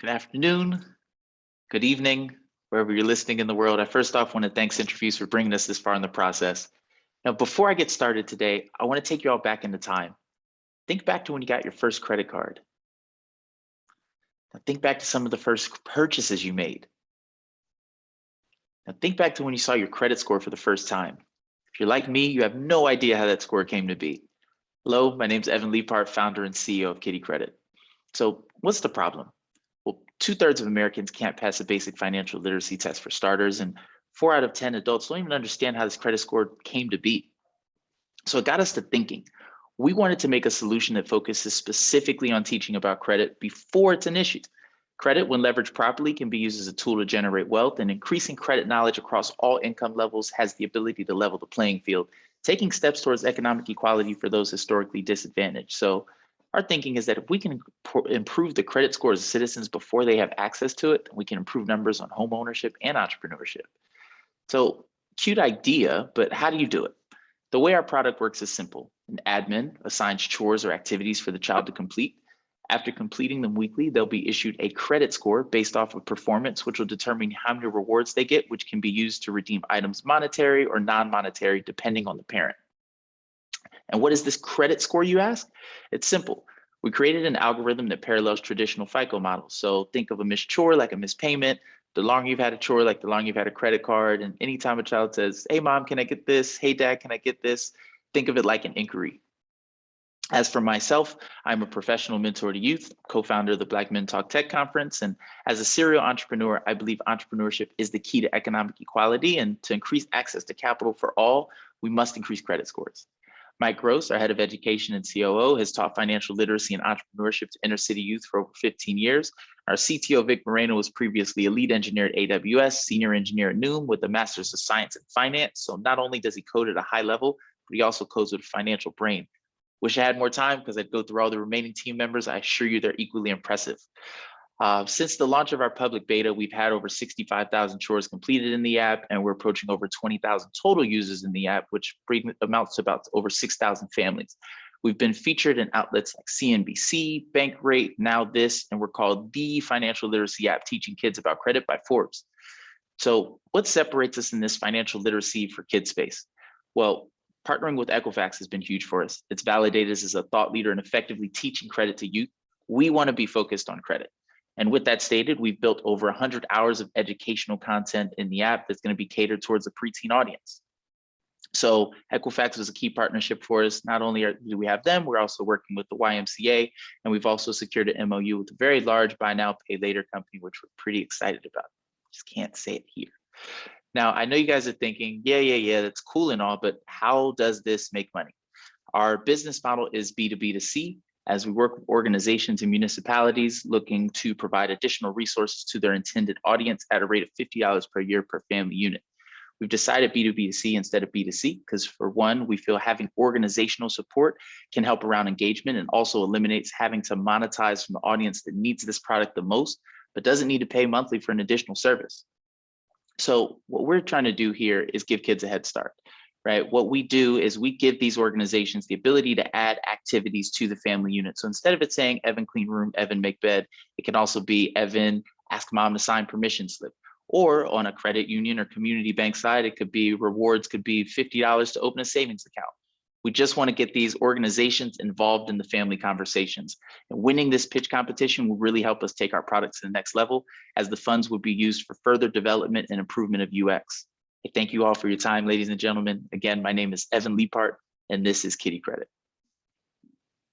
Good afternoon, good evening, wherever you're listening in the world. I first off want to thank Centrifuge for bringing us this far in the process. Now, before I get started today, I want to take you all back into time. Think back to when you got your first credit card. Now, think back to some of the first purchases you made. Now, think back to when you saw your credit score for the first time. If you're like me, you have no idea how that score came to be. Hello, my name's Evan Liepart, founder and CEO of Kiddiekredit. So what's the problem? Well, 2/3 of Americans can't pass a basic financial literacy test for starters, and 4 out of 10 adults don't even understand how this credit score came to be. So it got us to thinking. We wanted to make a solution that focuses specifically on teaching about credit before it's an issue. Credit, when leveraged properly, can be used as a tool to generate wealth, and increasing credit knowledge across all income levels has the ability to level the playing field, taking steps towards economic equality for those historically disadvantaged. So our thinking is that if we can improve the credit scores of citizens before they have access to it, we can improve numbers on home ownership and entrepreneurship. So cute idea, but how do you do it? The way our product works is simple. An admin assigns chores or activities for the child to complete. After completing them weekly, they'll be issued a credit score based off of performance, which will determine how many rewards they get, which can be used to redeem items monetary or non-monetary, depending on the parent. And what is this credit score, you ask? It's simple. We created an algorithm that parallels traditional FICO models. So think of a missed chore like a missed payment. The longer you've had a chore, like the longer you've had a credit card. And anytime a child says, hey, mom, can I get this? Hey, dad, can I get this? Think of it like an inquiry. As for myself, I'm a professional mentor to youth, co-founder of the Black Men Talk Tech Conference. And as a serial entrepreneur, I believe entrepreneurship is the key to economic equality. And to increase access to capital for all, we must increase credit scores. Mike Gross, our head of education and COO, has taught financial literacy and entrepreneurship to inner city youth for over 15 years. Our CTO, Vic Moreno, was previously a lead engineer at AWS, senior engineer at Noom with a master's of science and finance. So not only does he code at a high level, but he also codes with a financial brain. Wish I had more time because I'd go through all the remaining team members. I assure you they're equally impressive. Since the launch of our public beta, we've had over 65,000 chores completed in the app, and we're approaching over 20,000 total users in the app, which amounts to about over 6,000 families. We've been featured in outlets like CNBC, Bankrate, Now This, and we're called the financial literacy app teaching kids about credit by Forbes. So what separates us in this financial literacy for kids space? Well, partnering with Equifax has been huge for us. It's validated us as a thought leader in effectively teaching credit to youth. We want to be focused on credit. And with that stated, we've built over 100 hours of educational content in the app that's going to be catered towards a preteen audience. So Equifax was a key partnership for us. Not only do we have them, we're also working with the YMCA, and we've also secured an MOU with a very large buy now, pay later company, which we're pretty excited about. Just can't say it here. Now, I know you guys are thinking, yeah, that's cool and all, but how does this make money? Our business model is B2B2C, as we work with organizations and municipalities looking to provide additional resources to their intended audience at a rate of $50 per year per family unit. We've decided B2B2C instead of B2C because, for one, we feel having organizational support can help around engagement and also eliminates having to monetize from the audience that needs this product the most, but doesn't need to pay monthly for an additional service. So what we're trying to do here is give kids a head start. Right? What we do is we give these organizations the ability to add activities to the family unit. So instead of it saying Evan clean room, Evan make bed, it can also be Evan ask mom to sign permission slip. Or on a credit union or community bank side, it could be rewards, could be $50 to open a savings account. We just want to get these organizations involved in the family conversations. And winning this pitch competition will really help us take our products to the next level, as the funds will be used for further development and improvement of UX. Thank you all for your time, ladies and gentlemen. Again, my name is Evan Liepart, and this is Kiddiekredit.